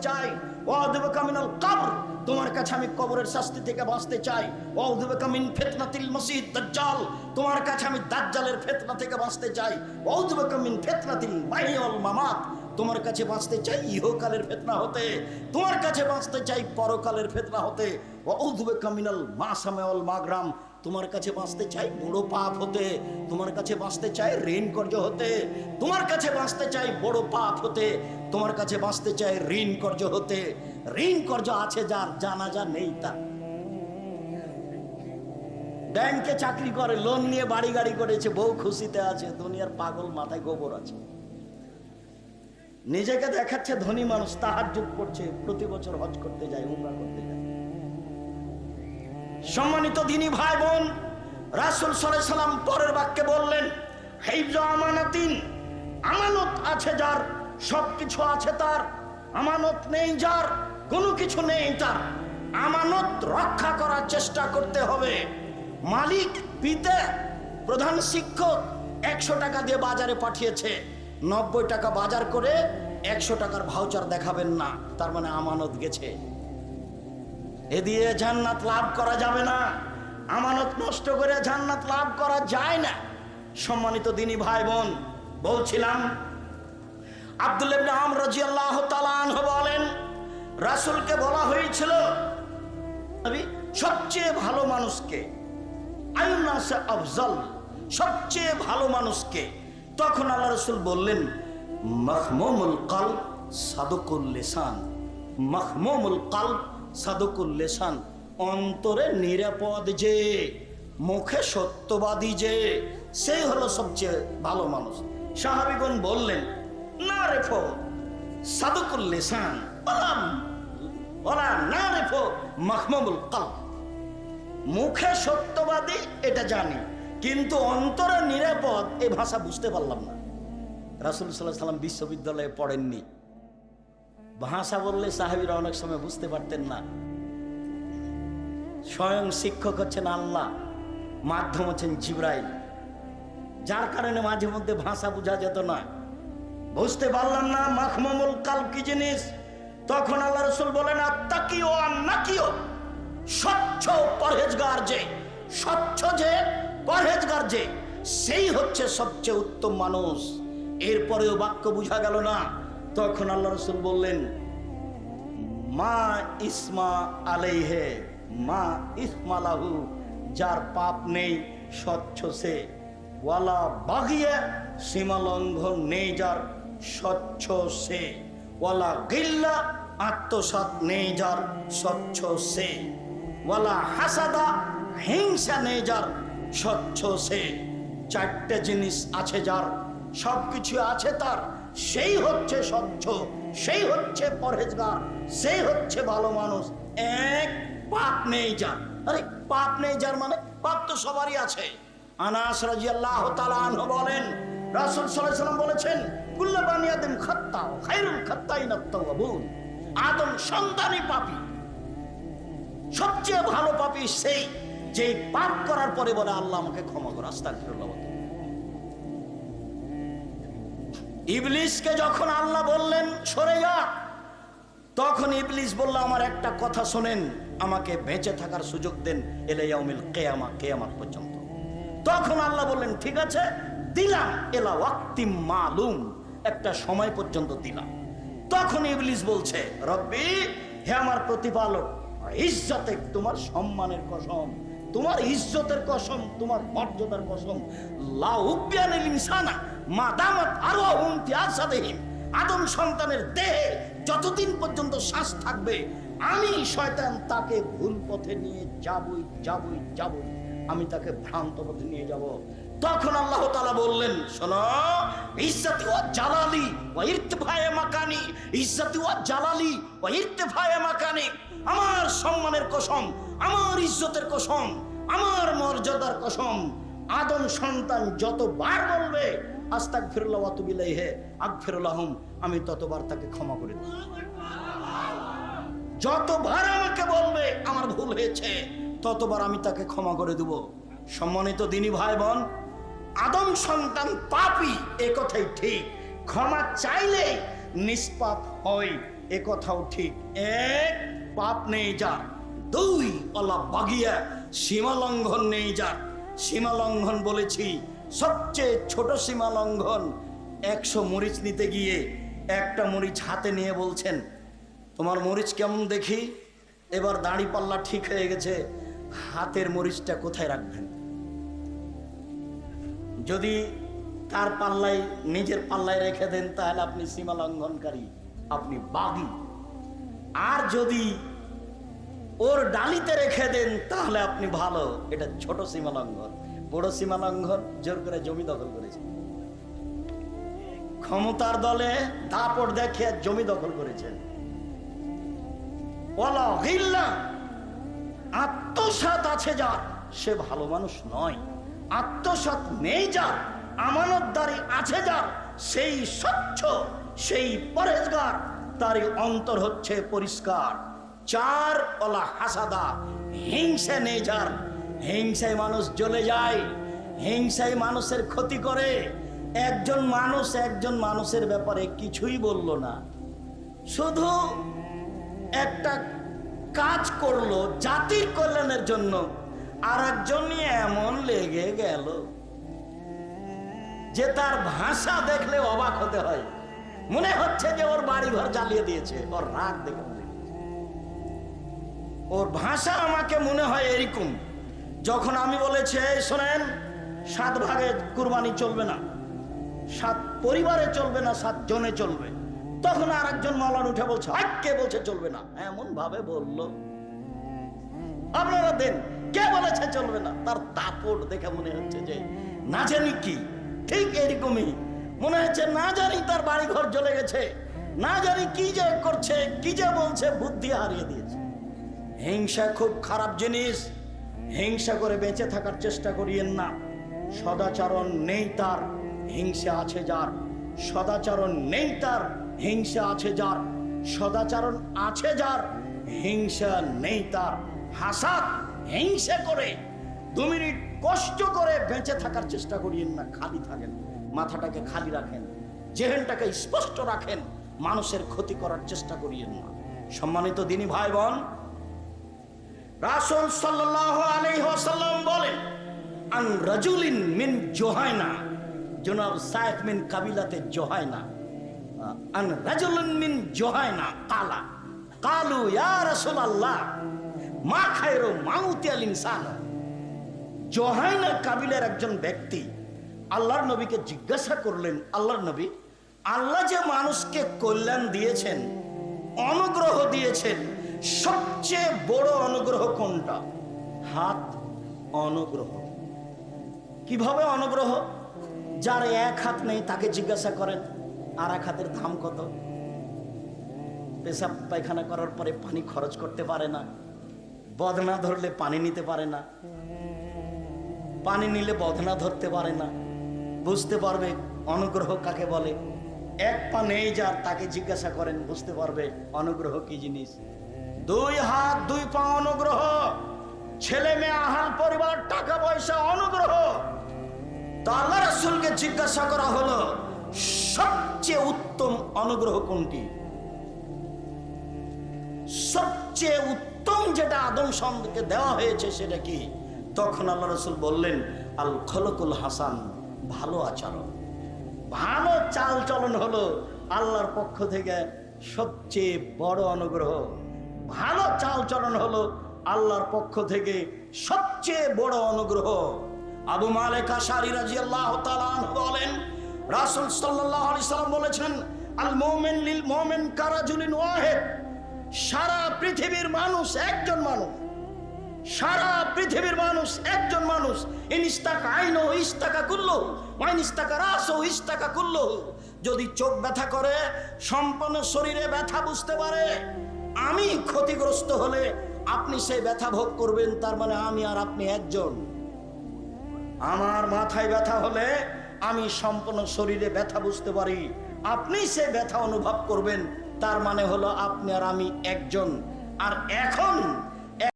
চাই, ওয়াউযু বিকা মিনাল কবর, তোমার কাছে আমি কবরের শাস্তি থেকে বাঁচতে চাই, ওয়াউযু বিকা মিন ফিতনাতিল মাসিহিদ দাজ্জাল, তোমার কাছে আমি দাজ্জালের ফিতনা থেকে বাঁচতে চাই, ওয়াউযু বিকা মিন ফিতনাতিল মাহইয়া ওয়াল মামাত, তোমার কাছে বাঁচতে চাই ইহকালের ফিতনা হতে, তোমার কাছে বাঁচতে চাই পরকালের ফিতনা হতে, ওয়াউযু বিকা মিনাল মাসামি ওয়াল মাগরাম, তোমার কাছে বাঁচতে চাই বড় পাপ হতে, তোমার কাছে বাঁচতে চাই ঋণ কর্জ হতে, তোমার কাছে বাঁচতে চাই বড় পাপ হতে, তোমার কাছে বাঁচতে চাই ঋণ কর্জ হতে। ঋণ কর্জ আছে যার, জানাজা নেই তার। ব্যাংকে চাকরি করে, লোন নিয়ে বাড়ি গাড়ি করেছে, বউ খুশিতে আছে, দুনিয়ার পাগল, মাথায় গোবর আছে, নিজেকে দেখাচ্ছে ধনী মানুষ, তাহাজ্জুদ পড়ছে, প্রতি বছর হজ করতে যায়, উমরা করতে যায়। সম্মানিত দিনী ভাই বোন, রাসূল সাল্লাল্লাহু আলাইহি সাল্লাম পরের বাক্যে বললেন, হিফজ আমানাতিন, আমানত আছে যার, সবকিছু আছে তার, আমানত নেই যার, কোনো কিছু নেই তার। আমানত রক্ষা করার চেষ্টা করতে হবে। মালিক, পিতা, প্রধান শিক্ষক 100 টাকা দিয়ে বাজারে পাঠিয়েছে, 90 টাকা বাজার করে 100 টাকার ভাউচার দেখাবেন না, তার মানে আমানত গেছে। এ দিয়ে জান্নাত লাভ করা যাবে না, আমানত নষ্ট করে জান্নাত লাভ করা যায় না। সম্মানিত দিনী ভাই বোন, বলছিলাম আব্দুল্লাহ ইবনে আমর রাদিয়াল্লাহু তাআলা আনহু বলেন, রাসূলকে বলা হয়েছিল সবচেয়ে ভালো মানুষকে, আইয়ুন্নাসে আফজাল, সবচেয়ে ভালো মানুষকে। তখন আল্লাহ রাসূল বললেন, মাহমুমুল কলব সাদুকুল লিসান, মাহমুমুল কলব সাদুকুল লিসান, অন্তরে নিরাপদ যে, মুখে সত্যবাদী যে, সেই হলো সবচেয়ে ভালো মানুষ। সাহাবীগণ বললেন, না রেফো সাদুকুল লিসান ওলা না রেফো মাহমুমুল কলব, মুখে সত্যবাদী এটা জানি, কিন্তু অন্তরে নিরাপদ এই ভাষা বুঝতে পারলাম না। রাসূল সাল্লাল্লাহু আলাইহি সাল্লাম বিশ্ববিদ্যালয়ে পড়েননি, ভাষা বললে সাহাবীরা অনেক সময় বুঝতে পারতেন না। স্বয়ং শিক্ষক হচ্ছেন আল্লাহ, মাধ্যম হচ্ছেন জিবরাইল, যার কারণে মাঝে মধ্যে ভাষা বোঝা যেত না, বুঝতে পারলাম না মাহমুমুল কলব কি জিনিস। তখন আল্লাহ রাসূল বলেন, আত্তাকিও আন্নাকিও, স্বচ্ছ পরহেজগার যে, স্বচ্ছ যে পরহেজগার যে, সেই হচ্ছে সবচেয়ে উত্তম মানুষ। এরপরেও বাক্য বুঝা গেল না, তখন আল্লাহ রাসূল বললেন, মা ইসমা আলাইহে মা ইসমালাহু, যার পাপ নেই স্বচ্ছ সে, ওয়ালা বাগিয়ে, সীমা লঙ্ঘন নেই যার, স্বচ্ছ সে, ওয়ালা গিল্লা, আত্মসাৎ নেই যার, স্বচ্ছ সে, ওয়ালা হাসাদা, হিংসা নেই যার, স্বচ্ছ সে। 4টে জিনিস আছে যার, সবকিছু আছে তার, সেই হচ্ছে স্বচ্ছ, সেই হচ্ছে পরহেজগার, সেই হচ্ছে ভালো মানুষ। এক, পাপ নেই যার। আরে পাপ নেই যার মানে? পাপ তো সবারই আছে। আনাস রাদিয়াল্লাহু তাআলা আনহু বলেন, রাসূল সাল্লাল্লাহু আলাইহি ওয়াসাল্লাম বলেছেন, কুল্লু বানি আদম খাত্তা, খায়রুল খাত্তাইনা আত-তাওয়াবুন, আদম সন্তানই পাপী, সবচেয়ে ভালো পাপী সেই যে পাপ করার পরে বলে, আল্লাহ আমাকে ক্ষমা করো, আস্তাগফিরুল্লাহ। ইবলিসকে যখন আল্লাহ বললেন সরে যা, তখন ইবলিস বলল, আমার একটা কথা শোনেন, আমাকে বেঁচে থাকার সুযোগ দেন ইলা ইয়াউমিল কিয়ামা, কিয়ামত পর্যন্ত। তখন আল্লাহ বললেন, ঠিক আছে দিলাম, এলা ওয়াক্তিম মালুম, একটা সময় পর্যন্ত দিলাম। তখন ইবলিস বলছে, রব্বি, হে আমার প্রতিপালক, ইজ্জতে, তোমার সম্মানের কসম, তোমার ইজ্জতের কসম, তোমার মর্যাদার কসম, লা উবিয়ানিল ইনসানা মা দামাত আরওয়াহুম ফি আজসাদিহিম, আদম সন্তানের দেহে যতদিন পর্যন্ত শ্বাস থাকবে, আমি শয়তান তাকে ভুল পথে নিয়ে যাবই, আমি তাকে ভ্রান্ত পথে নিয়ে যাব। তখন আল্লাহ তাআলা বললেন, শোনো, ইজ্জতি ওয়া জালালি ওয়া ইরতিফায়ে মাকানি, ইজ্জতি ওয়া জালালি ওয়া ইরতিফায়ে মাকানি, আমার সম্মানের কসম, আমার ইজ্জতের কসম, আমার মর্যাদার কসম, আদম সন্তান যতবার বলবে আস্তাগফিরুল্লাহ ওয়া আতুবু ইলাইহি আগফিরু লাহুম, আমি ততবার তাকে ক্ষমা করে দেব। যতবার আমাকে বলবে আমার ভুল হয়েছে, ততবার আমি তাকে ক্ষমা করে দেব। সম্মানিত দিনী ভাই বোন, আদম সন্তান পাপী, এ কথাই ঠিক, ক্ষমা চাইলে নিষ্পাপ হয়, এ কথাও ঠিক। এক, পাপ নেই যার। দুই, অলা বাগিয়া, সীমা লঙ্ঘন নেই যার। সীমা লঙ্ঘন বলেছি, সবচেয়ে ছোট সীমা লঙ্ঘন। 100 মরিচ নিতে গিয়ে একটা মরিচ হাতে নিয়ে বলছেন, তোমার মরিচ কেমন দেখি? এবার দাড়ি পাল্লা ঠিক হয়ে গেছে, হাতের মরিচটা কোথায় রাখবেন? যদি তার পাল্লায়, নিজের পাল্লায় রেখে দেন, তাহলে আপনি সীমা লঙ্ঘনকারী, আপনি বাগী। আর যদি ওর ডালিতে রেখে দেন, তাহলে আপনি ভালো। এটা ছোট সীমা লঙ্ঘন। বড় সীমা লঙ্ঘন, জোর করে জমি দখল করেছে, ক্ষমতার দলে দাপট দেখে জমি দখল করেছেন। আত্মসাৎ আছে যার, সে ভালো মানুষ নয়। আত্মসাৎ নেই যার, আমানতদারি আছে যার, সেই স্বচ্ছ, সেই পরেজগার, তারই অন্তর হচ্ছে পরিষ্কার। 4, ওলা হাসাদা, হিংসা নেই যার। হিংসায় মানুষ জ্বলে যায়, হিংসায় মানুষের ক্ষতি করে। একজন মানুষের ব্যাপারে কিছুই বলল না, শুধু একটা কাজ করলো জাতির কল্যাণের জন্য, আর একজনই এমন লেগে গেল যে তার ভাষা দেখলে অবাক হতে হয়। মনে হচ্ছে যে ওর বাড়ি ঘর জ্বালিয়ে দিয়েছে। ওর রাগ দেখে ওর ভাষা আমাকে মনে হয় এরকম। যখন আমি বলেছি, শোনেন, 7 ভাগে কুরবানি চলবে না, 7 পরিবারে চলবে না, 7 জনে চলবে, তখন আর একজন মাওলানা উঠে বলছে, কে বলছে চলবে না? এমন ভাবে বলল, আপনারা দেন, কে বলেছে চলবে না? তার দাপট দেখে মনে হচ্ছে যে না জানি কি। ঠিক এরকমই মনে হচ্ছে, না জানি তার বাড়ি ঘর জ্বলে গেছে, না জানি কি যে করছে, কি যে বলছে, বুদ্ধি হারিয়ে দিয়েছে। হিংসা খুব খারাপ জিনিস। হিংসা করে বেঁচে থাকার চেষ্টা করিয়েন না। সদাচরণ নেই তার, হিংসা আছে যার। সদাচরণ নেই তার, হিংসা আছে যার। সদাচরণ আছে যার, হিংসা নেই তার। হাসাদ, হিংসা করে 2 মিনিট কষ্ট করে বেঁচে থাকার চেষ্টা করিয়েন না। খালি থাকেন, মাথাটাকে খালি রাখেন, জেহেনটাকে স্পষ্ট রাখেন, মানুষের ক্ষতি করার চেষ্টা করিয়েন না। সম্মানিত দিনী ভাই বোন, রাসূল সাল্লাল্লাহু আলাইহি ওয়াসাল্লাম বলেন, আন রাজুলিন মিন জুহাইনা, জনাব সাইফ মিন কাবিলাতে জুহাইনা, আন রাজুলিন মিন জুহাইনা কালা, কালু ইয়া রাসূলুল্লাহ মা খায়রু মাউতিয়াল ইনসান। জুহাইনা কাবিলার একজন ব্যক্তি আল্লাহর নবীকে জিজ্ঞাসা করলেন, আল্লাহর নবী, আল্লাহ যে মানুষকে কল্যাণ দিয়েছেন, অনুগ্রহ দিয়েছেন, সবচেয়ে বড় অনুগ্রহ কোনটা? হাত অনুগ্রহ। কিভাবে অনুগ্রহ? যার 1 হাত নেই তাকে জিজ্ঞাসা করেন আর 1 হাতের দাম কত। পেশাব পায়খানা করার পরে পানি খরচ করতে পারে না, বদনা ধরলে পানি নিতে পারে না, পানি নিলে বদনা ধরতে পারে না। বুঝতে পারবে অনুগ্রহ কাকে বলে। 1 পা নেই যার, তাকে জিজ্ঞাসা করেন, বুঝতে পারবে অনুগ্রহ কি জিনিস। 2 হাত 2 পা অনুগ্রহ, ছেলে মেয়ে আহাল পরিবার টাকা পয়সা অনুগ্রহ। তো আল্লাহ রাসূলকে জিজ্ঞাসা করা হলো, সবচেয়ে উত্তম অনুগ্রহ কোনটি? সবচেয়ে উত্তম যেটা আদম সন্তানকে দেওয়া হয়েছে সেটা কি? তখন আল্লাহ রাসূল বললেন, আল খলকুল হাসান, ভালো আচরণ, ভালো চাল চলন হলো আল্লাহর পক্ষ থেকে সবচেয়ে বড় অনুগ্রহ। ভালো চাল চলন হলো আল্লাহর পক্ষ থেকে সবচেয়ে বড় অনুগ্রহ। আবু মালিক আশআরী রাদিয়াল্লাহু তাআলা আনহু বলেন, রাসূল সাল্লাল্লাহু আলাইহি সাল্লাম বলেছেন, আল মুমিন লিল মুমিন কারাজুলিন ওয়াহিদ। সারা পৃথিবীর মানুষ একজন মানুষ, সারা পৃথিবীর মানুষ একজন মানুষ। ইনস্তাকা আইনু ইস্তাকা কুল্লুহু ওয়া ইনস্তাকা রাসু ইস্তাকা কুল্লুহু। যদি চোখ ব্যথা করে, সম্পূর্ণ শরীরে ব্যথা বুঝতে পারে, আমি ক্ষতিগ্রস্ত হলে আপনি সেই ব্যথা ভোগ করবেন, তার মানে আমি আর আপনি একজন। আমার মাথায় ব্যথা হলে আমি সম্পূর্ণ শরীরে ব্যথা বুঝতে পারি, আপনি সেই ব্যথা অনুভব করবেন, তার মানে হলো আপনি আর আমি একজন। আর এখন